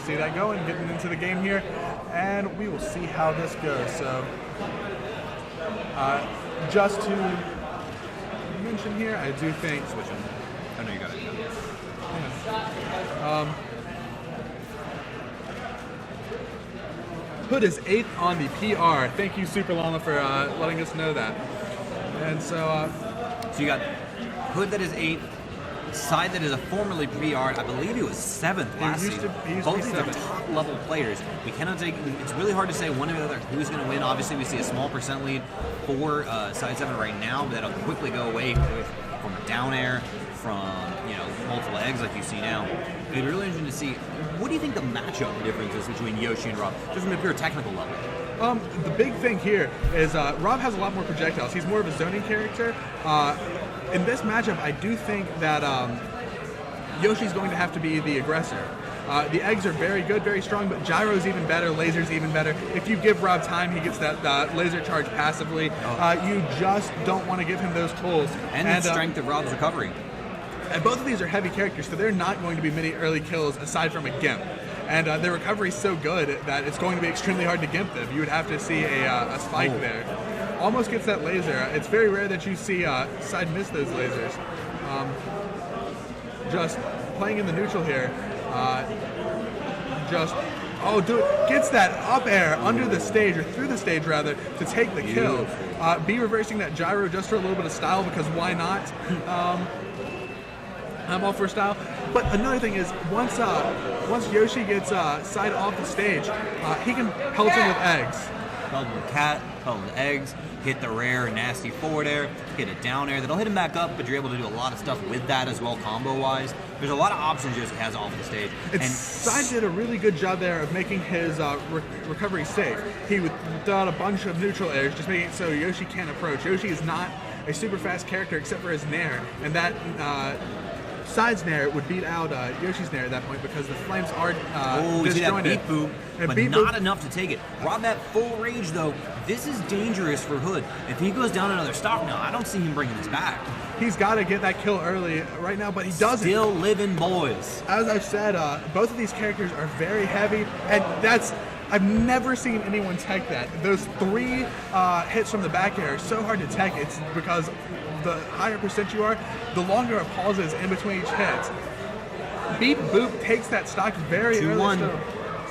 see that going, getting into the game here, and we will see how this goes. So, just to mention here, I do think... Switching. Oh, no, you got it. Hood is 8th on the PR. Thank you, Super Llama, for letting us know that. And so... so you got Hood that is 8th, Syde that is a formerly PR. I believe he was 7th last season. Both of these are top-level players. We cannot take... It's really hard to say one or the other who's going to win. Obviously, we see a small percent lead for Syde7 right now, but that'll quickly go away from down air, from multiple eggs like you see now. It'd be really interesting to see. What do you think the matchup difference is between Yoshi and Rob, just from a pure technical level? The big thing here is Rob has a lot more projectiles. He's more of a zoning character. In this matchup, I do think that Yoshi's going to have to be the aggressor. The eggs are very good, very strong, but gyro's even better, laser's even better. If you give Rob time, he gets that laser charge passively. You just don't want to give him those tools. And the strength of Rob's recovery. And both of these are heavy characters, so they're not going to be many early kills aside from a Gimp. And their recovery is so good that it's going to be extremely hard to Gimp them. You would have to see a spike there. Almost gets that laser. It's very rare that you see Syde miss those lasers. Just playing in the neutral here. Gets that up air under the stage, or through the stage rather, to take the kill. B reversing that gyro just for a little bit of style, because why not? I'm all for style. But another thing is, once Yoshi gets Syde off the stage, he can pelt him with eggs. Pelt him with cat, pelt him with eggs, hit the rare nasty forward air, hit a down air. That'll hit him back up, but you're able to do a lot of stuff with that as well, combo-wise. There's a lot of options Yoshi has off the stage. And Syde did a really good job there of making his recovery safe. He would throw out a bunch of neutral airs, just making it so Yoshi can't approach. Yoshi is not a super fast character except for his Nair, and that Syde's Nair would beat out Yoshi's Nair at that point because the flames are you see that beat boop, but not boop. Enough to take it. Rob that full rage, though. This is dangerous for Hood. If he goes down another stock now, I don't see him bringing this back. He's got to get that kill early right now, but he doesn't. Still living boys. As I've said, both of these characters are very heavy, and I've never seen anyone tech that. Those 3 hits from the back air are so hard to tech. It's because the higher percent you are, the longer a pause is in between each hit. Beat Boop takes that stock very early.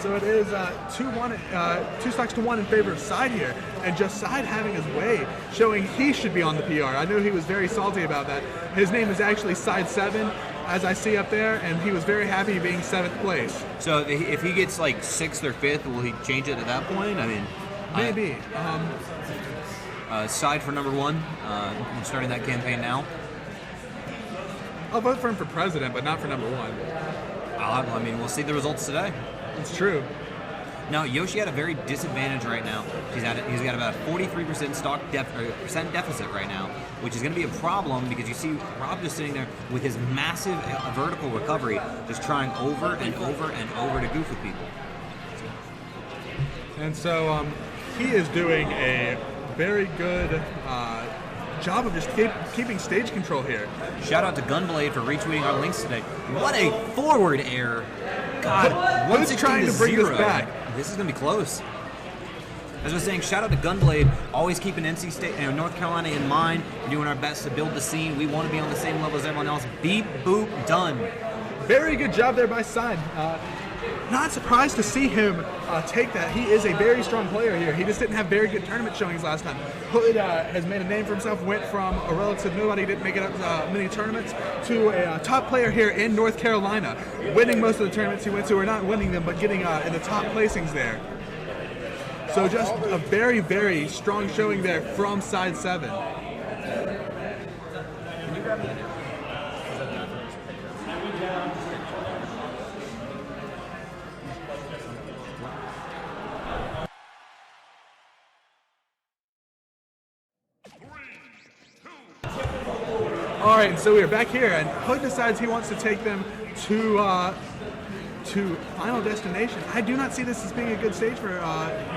So it is 2 stocks to 1 in favor of Syde here. And just Syde having his way, showing he should be on the PR. I know he was very salty about that. His name is actually Syde7, as I see up there, and he was very happy being 7th place. So if he gets like 6th or 5th, will he change it at that point? I mean, maybe. Syde for number 1, starting that campaign now. I'll vote for him for president, but not for number 1. I mean, we'll see the results today. It's true. Now, Yoshi had a very disadvantage right now. He's got about a 43% stock percent deficit right now, which is going to be a problem because you see Rob just sitting there with his massive vertical recovery, just trying over and over and over to goof with people. And so he is doing a very good job of just keeping stage control here. Shout out to Gunblade for retweeting our links today. What a forward air. God, who's trying to bring this back? This is going to be close. As I was saying, shout out to Gunblade, always keeping NC State and North Carolina in mind. We're doing our best to build the scene. We want to be on the same level as everyone else. Beep, boop, done. Very good job there by Syde. Not surprised to see him take that. He is a very strong player here. He just didn't have very good tournament showings last time. Hood has made a name for himself, went from a relative nobody, didn't make it up many tournaments, to a top player here in North Carolina, winning most of the tournaments he went to, or not winning them, but getting in the top placings there. So just a very, very strong showing there from Syde7. Can you grab me? All right, so we are back here, and Hood decides he wants to take them to Final Destination. I do not see this as being a good stage for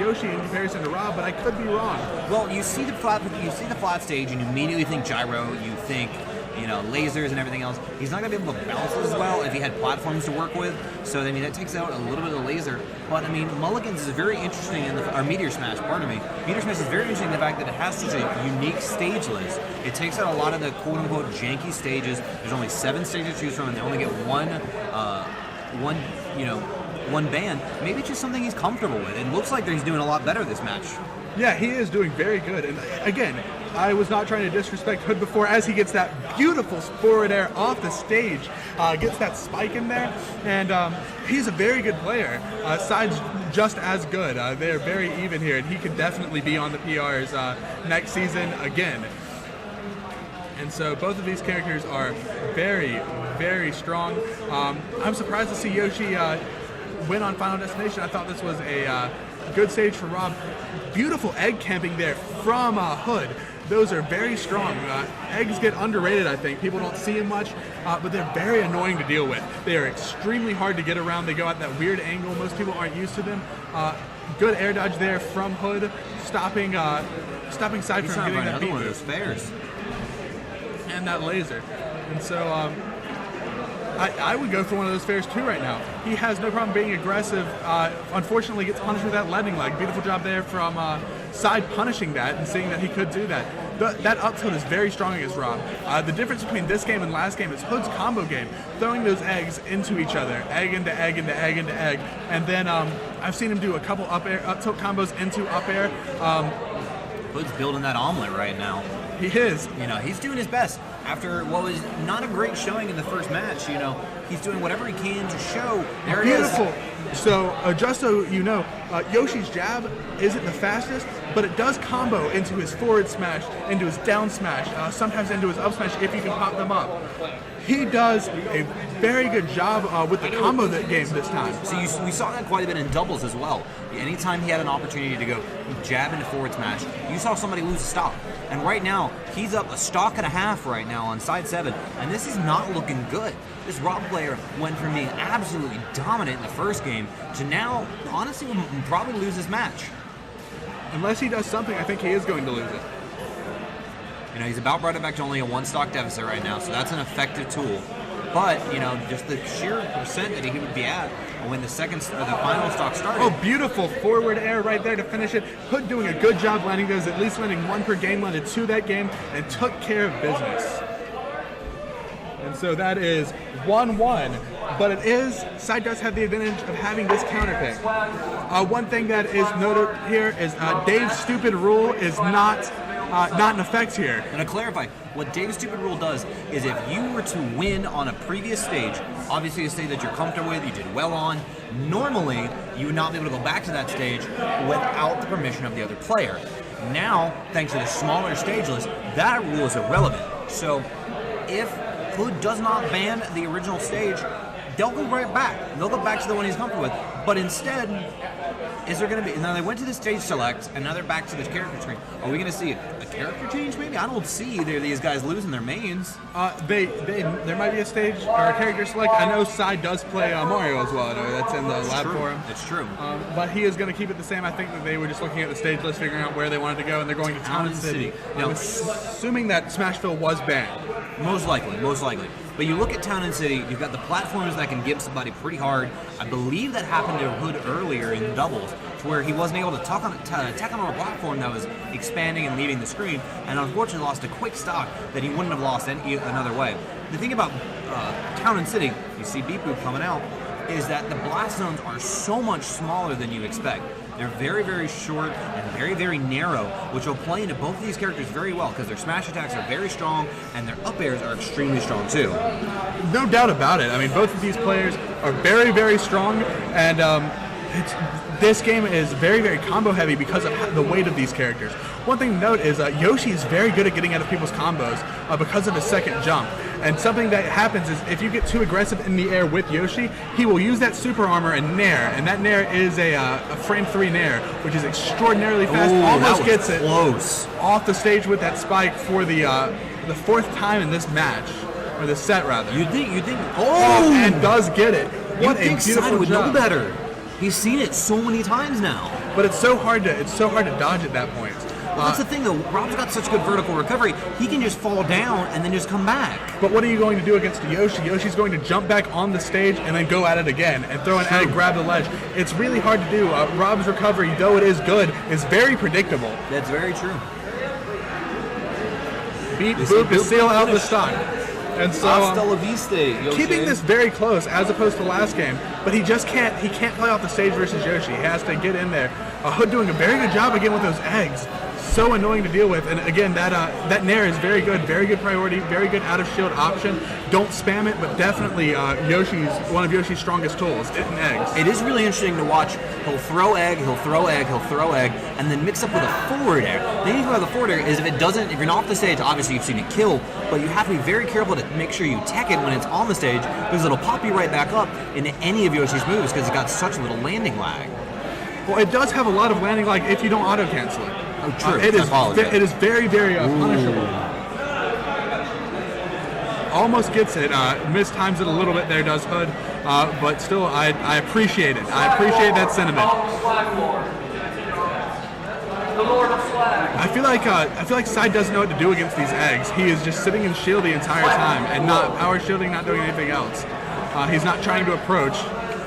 Yoshi in comparison to Rob, but I could be wrong. Well, you see the flat stage, and you immediately think gyro. You think lasers and everything else. He's not going to be able to bounce as well if he had platforms to work with. So, I mean, that takes out a little bit of the laser. But, I mean, Mulligan's is very interesting or Meteor Smash, pardon me. Meteor Smash is very interesting in the fact that it has such a unique stage list. It takes out a lot of the quote-unquote janky stages. There's only 7 stages to choose from, and they only get one band. Maybe it's just something he's comfortable with. It looks like he's doing a lot better this match. Yeah, he is doing very good. And again, I was not trying to disrespect Hood before, as he gets that beautiful forward air off the stage, gets that spike in there, and he's a very good player. Syde's just as good. They're very even here, and he could definitely be on the PRs next season again. And so both of these characters are very, very strong. I'm surprised to see Yoshi win on Final Destination. I thought this was a good stage for Rob. Beautiful egg camping there from Hood. Those are very strong. Eggs get underrated, I think. People don't see them much, but they're very annoying to deal with. They are extremely hard to get around. They go at that weird angle. Most people aren't used to them. Good air dodge there from Hood, stopping Syde from getting that beat one of those spares. And that laser. And so I would go for one of those fares too right now. He has no problem being aggressive. Unfortunately, gets punished with that landing leg. Beautiful job there from Syde punishing that and seeing that he could do that. That up tilt is very strong against Rob. The difference between this game and last game is Hood's combo game, throwing those eggs into each other, egg into egg into egg into egg, and then I've seen him do a couple up tilt combos into up air. Hood's building that omelet right now. He is. He's doing his best. After what was not a great showing in the first match, he's doing whatever he can to show. There it is. Beautiful. So, just so you know, Yoshi's jab isn't the fastest, but it does combo into his forward smash, into his down smash, sometimes into his up smash if you can pop them up. He does a very good job with the combo game this time. So we saw that quite a bit in doubles as well. Anytime he had an opportunity to go jab into forward smash, you saw somebody lose a stock. And right now, he's up a stock and a half right now on Syde7, and this is not looking good. This Rob player went from being absolutely dominant in the first game to now, honestly, will probably lose this match. Unless he does something, I think he is going to lose it. He's about brought it back to only a 1 stock deficit right now, so that's an effective tool. But, just the sheer percent that he would be at when the final stock started. Oh, beautiful forward air right there to finish it. Hood doing a good job landing those, at least landing 1 per game, landed 2 that game, and took care of business. And so that is 1-1. But Syde does have the advantage of having this counter pick. One thing that is noted here is Dave's stupid rule is not in effect here. And to clarify, what Dave's stupid rule does is if you were to win on a previous stage, obviously a stage that you're comfortable with, you did well on, normally you would not be able to go back to that stage without the permission of the other player. Now, thanks to the smaller stage list, that rule is irrelevant. So if Hood does not ban the original stage, they'll go right back. They'll go back to the one he's comfortable with. But instead, is there going to be... Now, they went to the stage select, and now they're back to the character screen. Are we going to see a character change, maybe? I don't see either of these guys losing their mains. There might be a stage or a character select. I know Syde does play Mario as well. I know that's in the lab for him. It's true. But he is going to keep it the same. I think that they were just looking at the stage list, figuring out where they wanted to go, and they're going to Town and City. Now, assuming that Smashville was banned. Most likely. But you look at Town and City, you've got the platforms that can give somebody pretty hard. I believe that happened to Hood earlier in doubles, to where he wasn't able to attack on a platform that was expanding and leaving the screen, and unfortunately lost a quick stock that he wouldn't have lost another way. The thing about Town and City, you see Beep Boop coming out, is that the blast zones are so much smaller than you expect. They're very, very short and very, very narrow, which will play into both of these characters very well because their smash attacks are very strong and their up airs are extremely strong too. No doubt about it. I mean, both of these players are very, very strong, and this game is very, very combo heavy because of the weight of these characters. One thing to note is Yoshi is very good at getting out of people's combos because of his second jump. And something that happens is if you get too aggressive in the air with Yoshi, he will use that super armor and nair. And that nair is a frame 3 nair, which is extraordinarily fast. Ooh, almost gets close. It off the stage with that spike for the 4th time in this match, or the set rather. You think? And does get it. What a beautiful Syde would job. know better. He's seen it so many times now. But it's so hard to dodge at that point. Well, that's the thing, though. Rob's got such good vertical recovery. He can just fall down and then just come back. But what are you going to do against Yoshi? Yoshi's going to jump back on the stage and then go at it again and throw an egg, grab the ledge. It's really hard to do. Rob's recovery, though it is good, is very predictable. That's very true. Beat Boop to seal out the stock. And so Hasta la vista, Yoshi. Keeping this very close as opposed to last game, but he just can't play off the stage versus Yoshi. He has to get in there. Hood doing a very good job again with those eggs. So annoying to deal with, and again, that Nair is very good priority, very good out of shield option. Don't spam it, but definitely one of Yoshi's strongest tools, hitting eggs. It is really interesting to watch. He'll throw egg, he'll throw egg, he'll throw egg, and then mix up with a forward air. The thing about the forward air is if you're not off the stage, obviously you've seen it kill, but you have to be very careful to make sure you tech it when it's on the stage, because it'll pop you right back up into any of Yoshi's moves because it's got such little landing lag. Well, it does have a lot of landing lag if you don't auto cancel it. Oh, true. It is very, very punishable. Almost gets it. Mistimes it a little bit there, does Hood. But still, I appreciate it. I appreciate that sentiment. I feel like Syde doesn't know what to do against these eggs. He is just sitting in shield the entire time and not power shielding, not doing anything else. He's not trying to approach.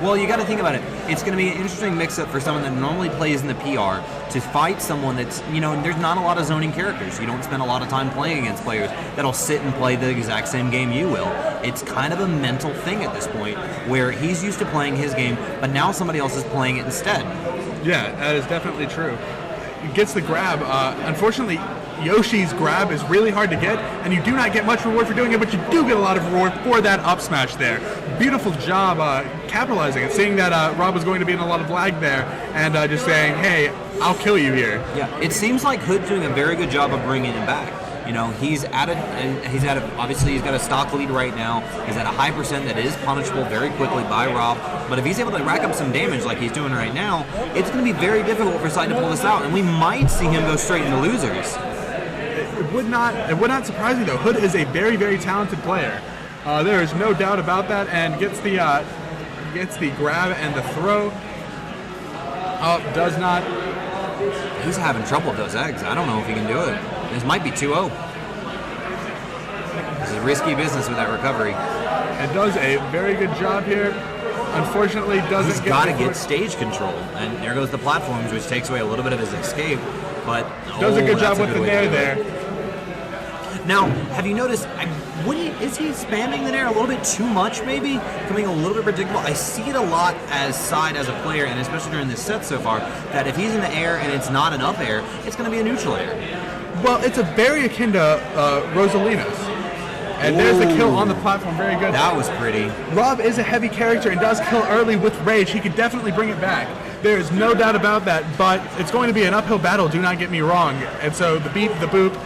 Well, you got to think about it. It's going to be an interesting mix-up for someone that normally plays in the PR to fight someone that's, there's not a lot of zoning characters. You don't spend a lot of time playing against players that'll sit and play the exact same game you will. It's kind of a mental thing at this point where he's used to playing his game, but now somebody else is playing it instead. Yeah, that is definitely true. He gets the grab. Unfortunately, Yoshi's grab is really hard to get, and you do not get much reward for doing it, but you do get a lot of reward for that up smash there. Beautiful job capitalizing it, seeing that Rob was going to be in a lot of lag there, and just saying, hey, I'll kill you here. Yeah, it seems like Hood's doing a very good job of bringing him back. Obviously he's got a stock lead right now. He's at a high percent that is punishable very quickly by Rob. But if he's able to rack up some damage like he's doing right now, it's going to be very difficult for Syde to pull this out, and we might see him go straight into losers. It would not surprise me though. Hood is a very, very talented player. There is no doubt about that, and gets the grab and the throw. Does not. He's having trouble with those eggs. I don't know if he can do it. This might be 2-0. This is risky business with that recovery. It does a very good job here. Unfortunately, doesn't. He's got to get stage control, and there goes the platforms, which takes away a little bit of his escape. But does a good job with the Nair there. Now, have you noticed? Is he spamming the Nair a little bit too much? Maybe becoming a little bit predictable. I see it a lot as Syde as a player, and especially during this set so far, that if he's in the air and it's not an up air, it's going to be a neutral air. Well, it's a very akin to Rosalina's. And there's the kill on the platform. Very good. That was pretty. Rob is a heavy character and does kill early with rage. He could definitely bring it back. There is no doubt about that, but it's going to be an uphill battle, do not get me wrong. And so the beat, the boop,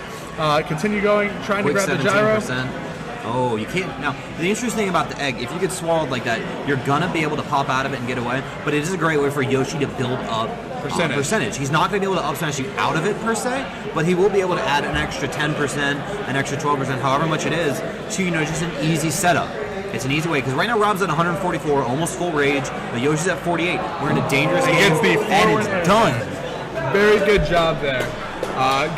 continue going, trying Quick to grab the gyro. Oh, you can't. Now, the interesting thing about the egg, if you get swallowed like that, you're going to be able to pop out of it and get away, but it is a great way for Yoshi to build up percentage. He's not going to be able to up smash you out of it per se, but he will be able to add an extra 10%, an extra 12%, however much it is, to, just an easy setup. It's an easy way, because right now Rob's at 144, almost full rage, but Yoshi's at 48. We're in a dangerous game, and it's done. Very good job there.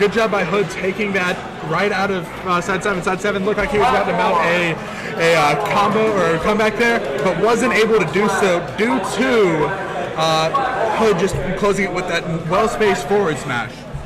Good job by Hood taking that right out of Syde7. Syde7 looked like he was about to mount a combo or a comeback there, but wasn't able to do so due to Hood just closing it with that well-spaced forward smash.